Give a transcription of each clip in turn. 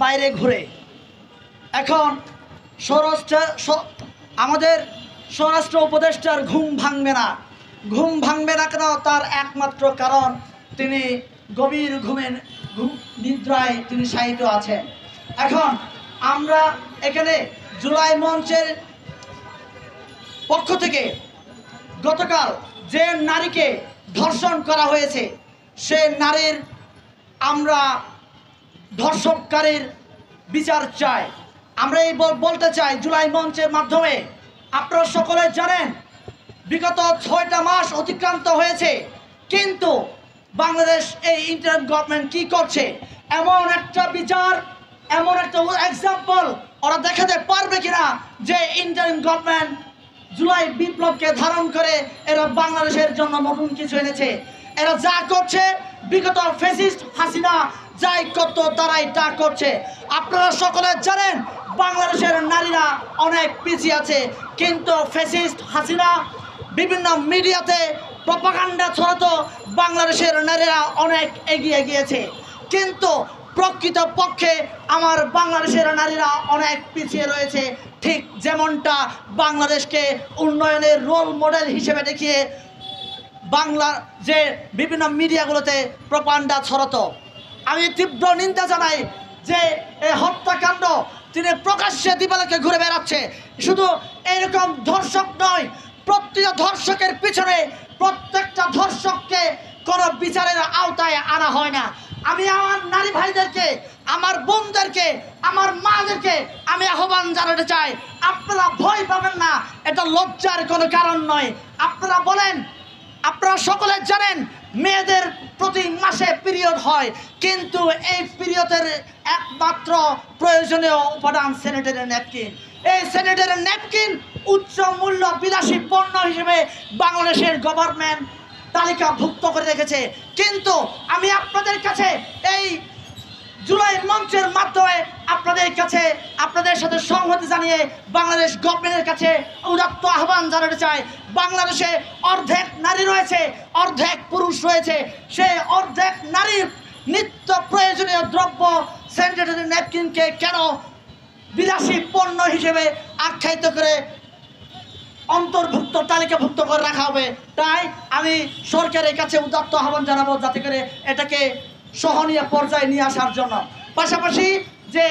বাইরে ঘুরে। এখন আমাদের স্বরাষ্ট্র উপদেষ্টার ঘুম ভাঙবে না। ঘুম ভাঙবে না কেন? তার একমাত্র কারণ তিনি গভীর নিদ্রায় তিনি শায়িত আছেন। এখন আমরা এখানে জুলাই মঞ্চের পক্ষ থেকে গতকাল যে নারীকে ধর্ষণ করা হয়েছে, সে নারীর আমরা ধর্ষককারীর বিচার চাই। আমরা এই বলতে চাই জুলাই মঞ্চের মাধ্যমে, আপনারা সকলে জানেন বিগত 6টা মাস অতিক্রান্ত হয়েছে, কিন্তু বাংলাদেশ এই ইন্টারিম গভর্নমেন্ট কি করছে? এমন একটা বিচার, এমন একটা এক্সাম্পল ওরা দেখাতে পারবে কিনা যে ইন্টারিম গভর্নমেন্ট জুলাই বিপ্লবকে ধারণ করে এরা বাংলাদেশের জন্য নতুন কিছু এনেছে? এরা যা করছে বিগত ফ্যাসিস্ট হাসিনা যাই করতো তারাই তা করছে। আপনারা সকলে জানেন বাংলাদেশের নারীরা অনেক পিছিয়ে আছে, কিন্তু ফ্যাসিস্ট হাসিনা বিভিন্ন মিডিয়াতে প্রপাগান্ডা ছড়াতো বাংলাদেশের নারীরা অনেক এগিয়ে গিয়েছে, কিন্তু প্রকৃতপক্ষে আমার বাংলাদেশের নারীরা অনেক পিছিয়ে রয়েছে। ঠিক যেমনটা বাংলাদেশকে উন্নয়নের রোল মডেল হিসেবে দেখিয়ে বাংলা যে বিভিন্ন মিডিয়াগুলোতে প্রপাগান্ডা ছড়াতো। আমি তীব্র নিন্দা জানাই যে এই হত্যাকাণ্ড তিনি প্রকাশ্যে দিবালোকে ঘুরে বেড়াচ্ছে। শুধু এরকম ধর্ষক নয়, প্রত্যেক ধর্ষকের পিছনে প্রত্যেকটা ধর্ষককে কোনো বিচারের আওতায় আনা হয় না। আমি আমার নারী ভাইদেরকে, আমার বোনদেরকে, আমার মাদেরকে আমি আহ্বান জানাতে চাই, আপনারা ভয় পাবেন না, এটা লজ্জার কোনো কারণ নয়। আপনারা বলেন, আপনারা সকলে জানেন মেয়েদের প্রতি মাসে পিরিয়ড হয়, কিন্তু এই পিরিয়ডের একমাত্র প্রয়োজনীয় উপাদান স্যানিটারি ন্যাপকিন। এই স্যানিটারি ন্যাপকিন উচ্চ মূল্য বিলাসী পণ্য হিসেবে বাংলাদেশের গভর্নমেন্ট তালিকাভুক্ত করে রেখেছে। কিন্তু আমি আপনাদের কাছে এই জুলাই মঞ্চের মাধ্যমে আপনাদের সাথে সংহতি জানিয়ে বাংলাদেশ গভর্নমেন্টের কাছে উদাত্ত আহ্বান জানাতে চাই। বাংলাদেশে অর্ধেক নারী রয়েছে, অর্ধেক পুরুষ রয়েছে। সেই অর্ধেক নারীর নিত্য প্রয়োজনীয় দ্রব্য স্যানিটারি ন্যাপকিনকে কেন বিলাসী পণ্য হিসেবে আখ্যায়িত করে তালিকাভুক্ত করে রাখা হবে? তাই আমি সরকারের কাছে উদাত্ত আহ্বান জানাবো যাতে করে এটাকে সহনীয় পর্যায়ে নিয়ে আসার জন্য। পাশাপাশি যে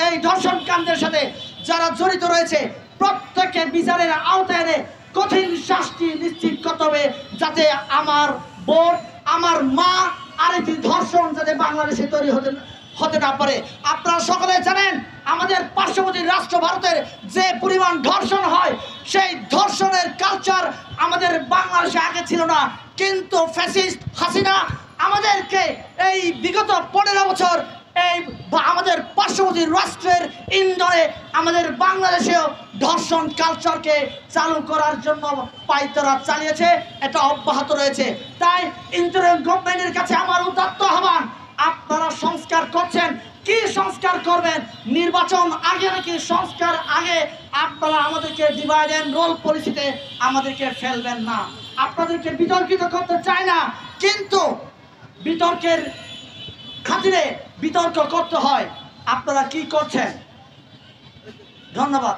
এই ধর্ষণ কাণ্ডের সাথে যারা জড়িত রয়েছে প্রত্যেককে বিচারের আওতায় এনে কঠিন শাস্তি নিশ্চিত করতে হবে, যাতে আমার বোন, আমার মা আরেকটি ধর্ষণ যাতে বাংলাদেশে তৈরি হতে না পারে। আপনারা সকলে জানেন আমাদের পার্শ্ববর্তী রাষ্ট্র ভারতের যে পরিমাণ ধর্ষণ হয়, সেই ধর্ষণের কালচার আমাদের বাংলাদেশে আগে ছিল না, কিন্তু ফ্যাসিস্ট হাসিনা আমাদেরকে এই বিগত 15 বছর আমাদের পার্শ্ববর্তী রাষ্ট্রের ইন্ধনে আমাদের বাংলাদেশেও ধর্ষণ কালচারকে চালু করার জন্য পায়তারা চালিয়েছে, এটা অব্যাহত রয়েছে। তাই ইন্টারিম গভর্নমেন্টের কাছে আমার উদাত্ত আহ্বান, আপনারা সংস্কার করছেন, কি সংস্কার করবেন? নির্বাচন আগে নাকি সংস্কার আগে? আপনারা আমাদেরকে ডিভাইড অ্যান্ড রোল পলিসিতে আমাদেরকে ফেলবেন না। আপনাদেরকে বিতর্কিত করতে চাই না, কিন্তু বিতর্কের খাতিরে বিতর্ক করতে হয়। আপনারা কি করছেন? ধন্যবাদ।